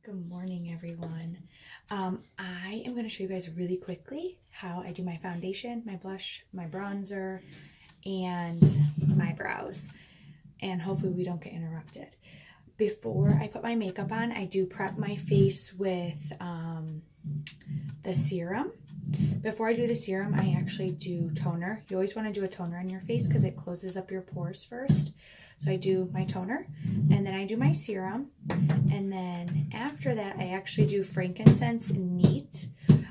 Good morning, everyone. I am going to show you guys really quickly how I do my foundation, my blush, my bronzer, and my brows. And hopefully we don't get interrupted. Before I put my makeup on, I do prep my face with the serum. Before I do the serum, I actually do toner. You always want to do a toner on your face because it closes up your pores first. So I do my toner, and then I do my serum, and then after that, I actually do frankincense neat.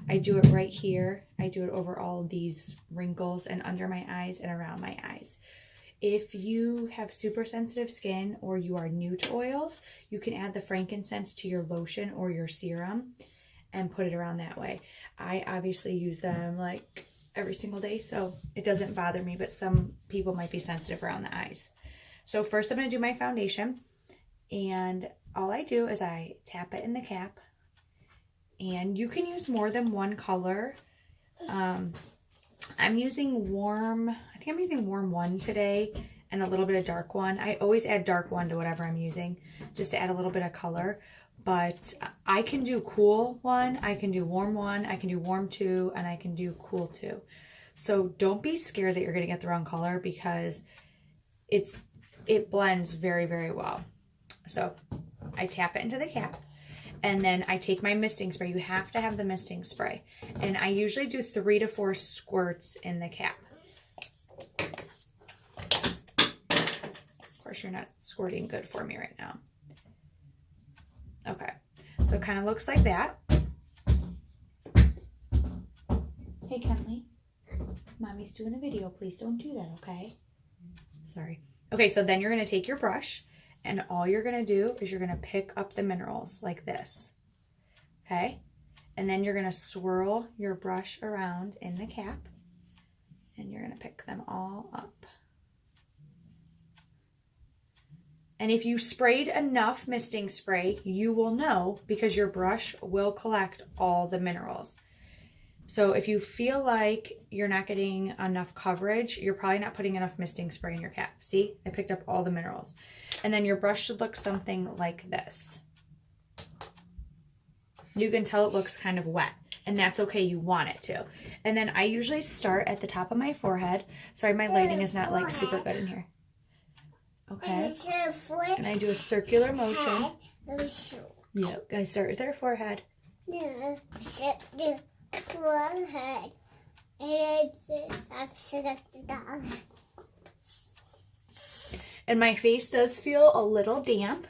I do it right here. I do it over all of these wrinkles and under my eyes and around my eyes. If you have super sensitive skin or you are new to oils, you can add the frankincense to your lotion or your serum and put it around that way. I obviously use them like every single day, so it doesn't bother me, but some people might be sensitive around the eyes. So first I'm going to do my foundation, and all I do is I tap it in the cap, and you can use more than one color. I'm using warm, I think I'm using warm 1 today and a little bit of dark 1. I always add dark 1 to whatever I'm using just to add a little bit of color, but I can do cool 1, I can do warm 1, I can do warm 2, and I can do cool 2. So don't be scared that you're going to get the wrong color because it blends very, very well. So I tap it into the cap, and then I take my misting spray. You have to have the misting spray. And I usually do 3 to 4 squirts in the cap. Of course, you're not squirting good for me right now. Okay, so it kind of looks like that. Hey, Kenley, Mommy's doing a video. Please don't do that, okay? Sorry. Okay, so then you're going to take your brush, and all you're going to do is you're going to pick up the minerals like this, okay? And then you're going to swirl your brush around in the cap, and you're going to pick them all up. And if you sprayed enough misting spray, you will know because your brush will collect all the minerals. So if you feel like you're not getting enough coverage, you're probably not putting enough misting spray in your cap. See, I picked up all the minerals. And then your brush should look something like this. You can tell it looks kind of wet, and that's okay, you want it to. And then I usually start at the top of my forehead. Sorry, my lighting is not like super good in here. Okay, and I do a circular motion. Yep, I start with their forehead. Forehead. And my face does feel a little damp,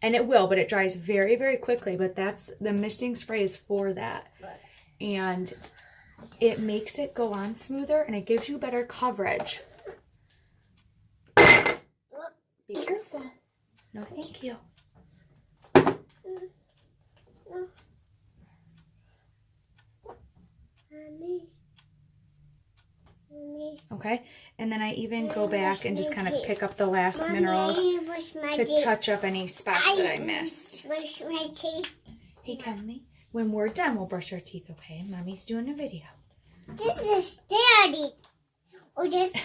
and it will, but it dries very, very quickly. But that's the misting spray is for that, and it makes it go on smoother, and it gives you better coverage. Be careful. No, thank you. Okay, and then I even go back and just kind of pick up the last minerals to touch up any spots that I missed. Hey, Kenley, when we're done, we'll brush our teeth, okay? Mommy's doing a video. This is Daddy. Or this is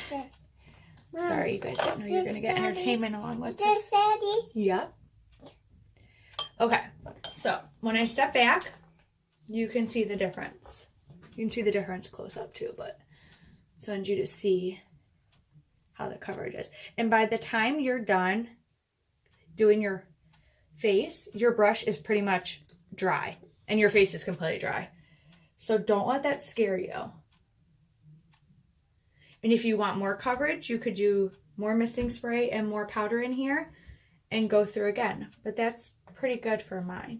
Sorry, you guys didn't know you were going to get entertainment along with this. Is Daddy's? Yep. Okay, so when I step back, you can see the difference. You can see the difference close up too, but so I want you to see how the coverage is. And by the time you're done doing your face, your brush is pretty much dry and your face is completely dry. So don't let that scare you. And if you want more coverage, you could do more misting spray and more powder in here and go through again. But that's pretty good for my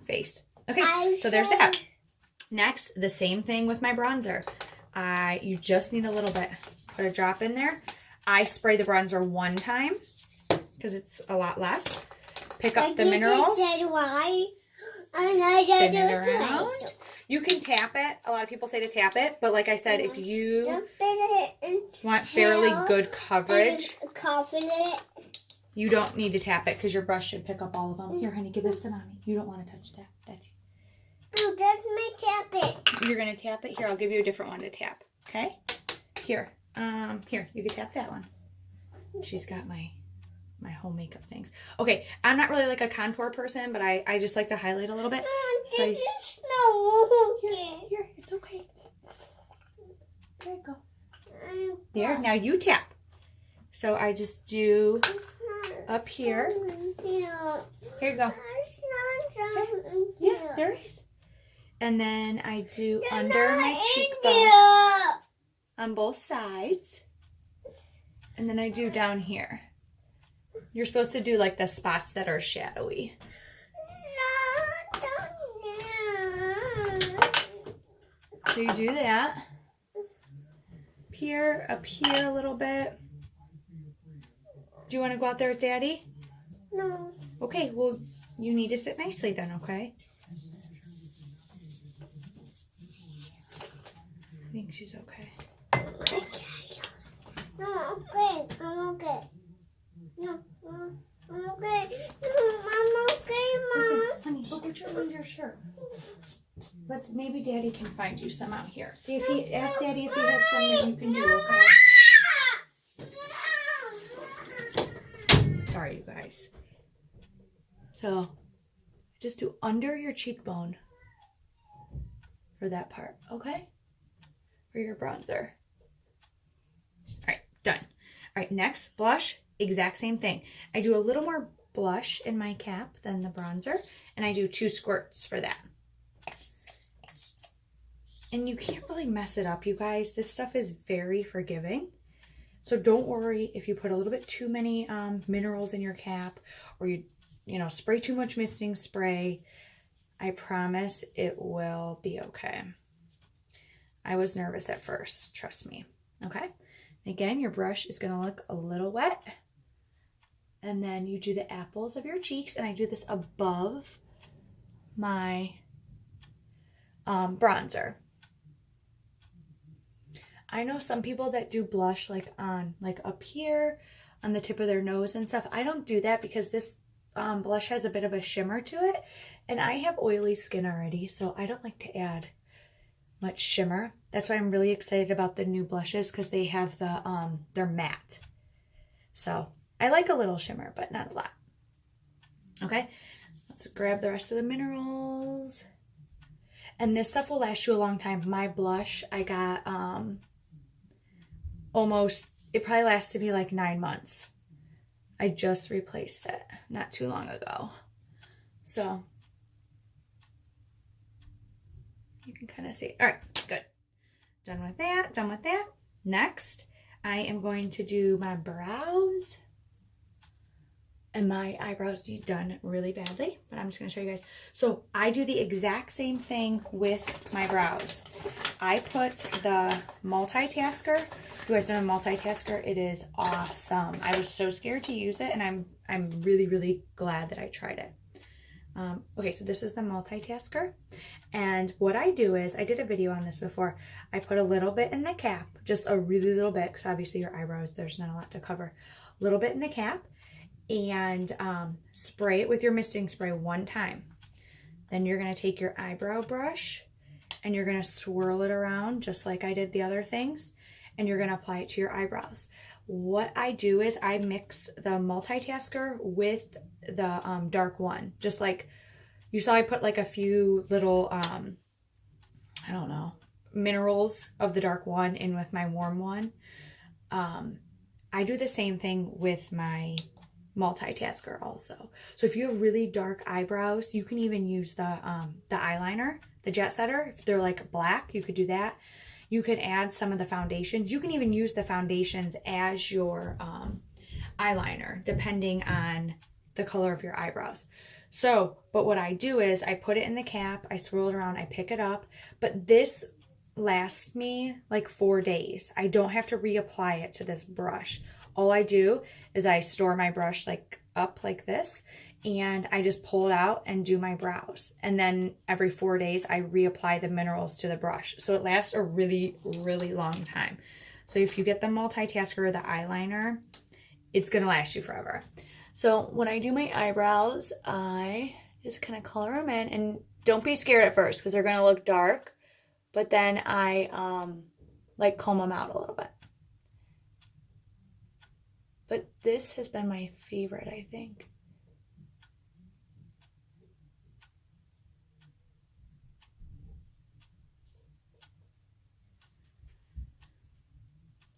face. Okay, so there's that. Next, the same thing with my bronzer. You just need a little bit. Put a drop in there. I spray the bronzer 1 time because it's a lot less. Pick up the minerals. Spin it around. You can tap it. A lot of people say to tap it, but like I said, if you want fairly good coverage, you don't need to tap it because your brush should pick up all of them. Here, honey, give this to Mommy. You don't want to touch that. That's Oh, that's my tap it. You're gonna tap it? Here, I'll give you a different one to tap. Okay? Here. Here, you can tap that one. She's got my my home makeup things. Okay, I'm not really like a contour person, but I just like to highlight a little bit. So here, it's okay. There you go. There, now you tap. So I just do up here. Here you go. Yeah, there is. And then I do under my cheekbone on both sides. And then I do down here. You're supposed to do like the spots that are shadowy. So you do that. Up here a little bit. Do you want to go out there with Daddy? No. Okay, well, you need to sit nicely then, okay? I think she's okay. No, okay. I'm okay. No, I'm okay. No, I'm okay, Mom. Listen, honey, go get your shirt. Maybe Daddy can find you some out here. See if he ask Daddy if he has some that you can do, okay? Sorry, you guys. So, just do under your cheekbone for that part, okay? For your bronzer. All right, done. All right, next, blush, exact same thing. I do a little more blush in my cap than the bronzer, and I do 2 squirts for that. And you can't really mess it up, you guys. This stuff is very forgiving. So don't worry if you put a little bit too many minerals in your cap, or you spray too much misting spray. I promise it will be okay. I was nervous at first, trust me. Okay. Again, your brush is gonna look a little wet. And then you do the apples of your cheeks, and I do this above my bronzer. I know some people that do blush like up here on the tip of their nose and stuff. I don't do that because this blush has a bit of a shimmer to it, and I have oily skin already, so I don't like to add much shimmer. That's why I'm really excited about the new blushes, because they have the they're matte. So I like a little shimmer, but not a lot. Okay, let's grab the rest of the minerals. And this stuff will last you a long time. My blush, I got it probably lasted me like 9 months. I just replaced it not too long ago. So you can kind of see. All right, good. Done with that. Next, I am going to do my brows. And my eyebrows need done really badly, but I'm just going to show you guys. So I do the exact same thing with my brows. I put the multitasker. If you guys don't know multitasker, it is awesome. I was so scared to use it, and I'm really, really glad that I tried it. Okay, so this is the multitasker. And what I do is, I did a video on this before. I put a little bit in the cap, just a really little bit, because obviously your eyebrows, there's not a lot to cover. A little bit in the cap. And spray it with your misting spray 1 time. Then you're going to take your eyebrow brush and you're going to swirl it around just like I did the other things, and you're going to apply it to your eyebrows. What I do is I mix the multitasker with the dark one. Just like you saw, I put like a few little, I don't know, minerals of the dark one in with my warm one. I do the same thing with my multitasker also. So if you have really dark eyebrows, you can even use the eyeliner, the jet setter. If they're like black, you could do that. You can add some of the foundations. You can even use the foundations as your eyeliner, depending on the color of your eyebrows. So, but what I do is I put it in the cap, I swirl it around, I pick it up, but this lasts me like 4 days. I don't have to reapply it to this brush. All I do is I store my brush like up like this, and I just pull it out and do my brows. And then every 4 days, I reapply the minerals to the brush. So it lasts a really, really long time. So if you get the multitasker or the eyeliner, it's going to last you forever. So when I do my eyebrows, I just kind of color them in. And don't be scared at first, because they're going to look dark. But then I like comb them out a little bit. But this has been my favorite, I think.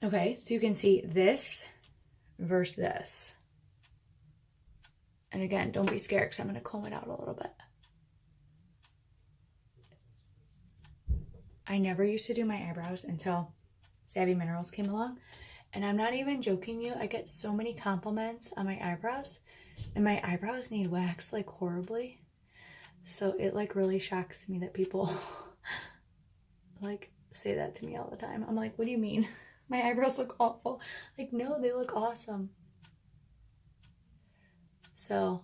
Okay, so you can see this versus this. And again, don't be scared because I'm going to comb it out a little bit. I never used to do my eyebrows until Savvy Minerals came along. And I'm not even joking you, I get so many compliments on my eyebrows. And my eyebrows need wax like horribly. So it like really shocks me that people like say that to me all the time. I'm like, what do you mean? My eyebrows look awful. Like, no, they look awesome. So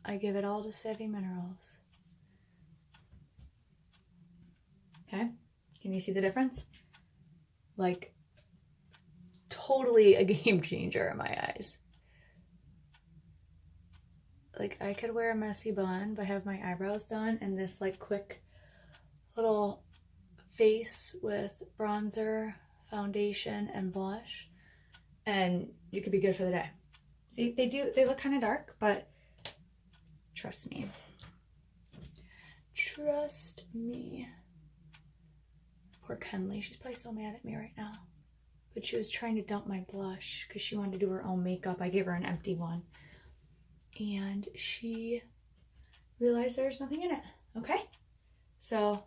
I give it all to Savvy Minerals. Okay, can you see the difference? Like, totally a game changer in my eyes. Like, I could wear a messy bun but have my eyebrows done and this like quick little face with bronzer, foundation, and blush, and you could be good for the day. See, they look kind of dark, but trust me. Trust me. Poor Kenley, she's probably so mad at me right now. But she was trying to dump my blush because she wanted to do her own makeup. I gave her an empty one. And she realized there's nothing in it. Okay? So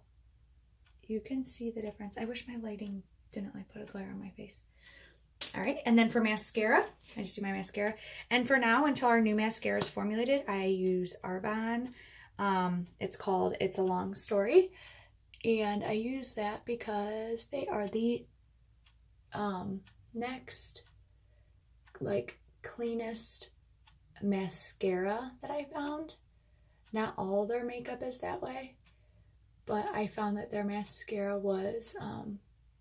you can see the difference. I wish my lighting didn't like put a glare on my face. All right, and then for mascara, I just do my mascara. And for now, until our new mascara is formulated, I use Arbonne. It's called It's a Long Story. And I use that because they are the next, like, cleanest mascara that I found. Not all their makeup is that way, but I found that their mascara was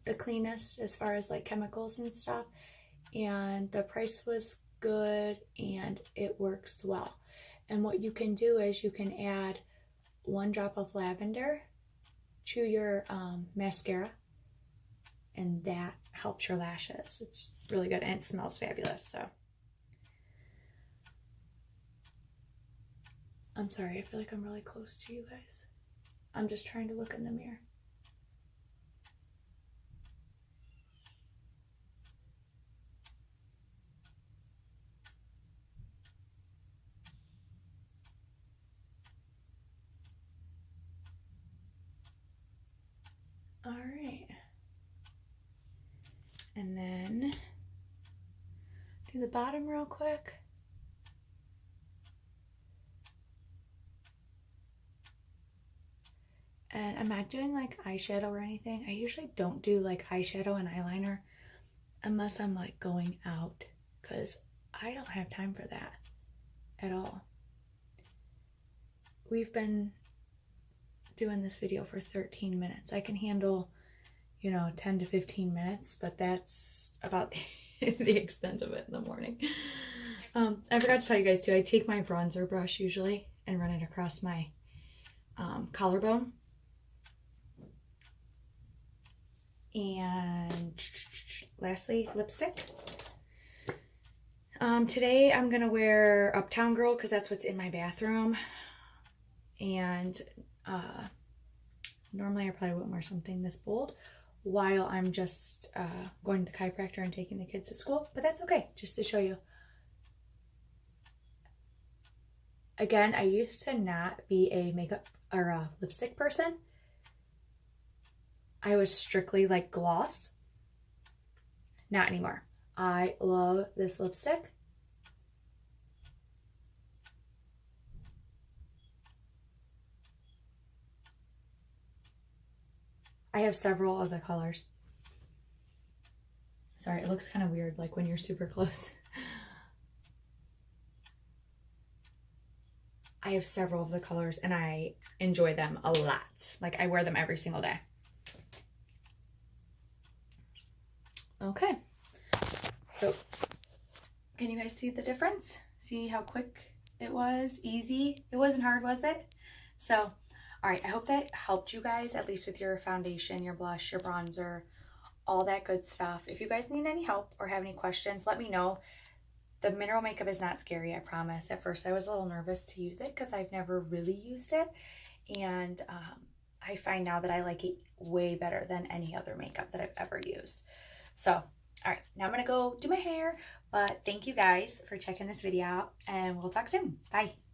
the cleanest as far as like chemicals and stuff, and the price was good and it works well. And what you can do is you can add 1 drop of lavender to your mascara, and that helps your lashes. It's really good and it smells fabulous. So I'm sorry, I feel like I'm really close to you guys. I'm just trying to look in the mirror. All right. And then do the bottom real quick. And I'm not doing like eyeshadow or anything. I usually don't do like eyeshadow and eyeliner unless I'm like going out, because I don't have time for that at all. We've been doing this video for 13 minutes. I can handle, you know, 10 to 15 minutes, but that's about the extent of it in the morning. I forgot to tell you guys too, I take my bronzer brush usually and run it across my collarbone. And lastly, lipstick. Today I'm gonna wear Uptown Girl because that's what's in my bathroom. And normally I probably wouldn't wear something this bold while I'm just going to the chiropractor and taking the kids to school, but that's okay, just to show you. Again, I used to not be a makeup or a lipstick person. I was strictly like gloss. Not anymore. I love this lipstick. I have several of the colors. Sorry, it looks kind of weird like when you're super close. I have several of the colors and I enjoy them a lot. Like I wear them every single day. Okay, so can you guys see the difference? See how quick it was? Easy. It wasn't hard, was it? So, all right, I hope that helped you guys, at least with your foundation, your blush, your bronzer, all that good stuff. If you guys need any help or have any questions, let me know. The mineral makeup is not scary, I promise. At first I was a little nervous to use it because I've never really used it, and I find now that I like it way better than any other makeup that I've ever used. So, all right, now I'm gonna go do my hair, but thank you guys for checking this video out, and we'll talk soon. Bye.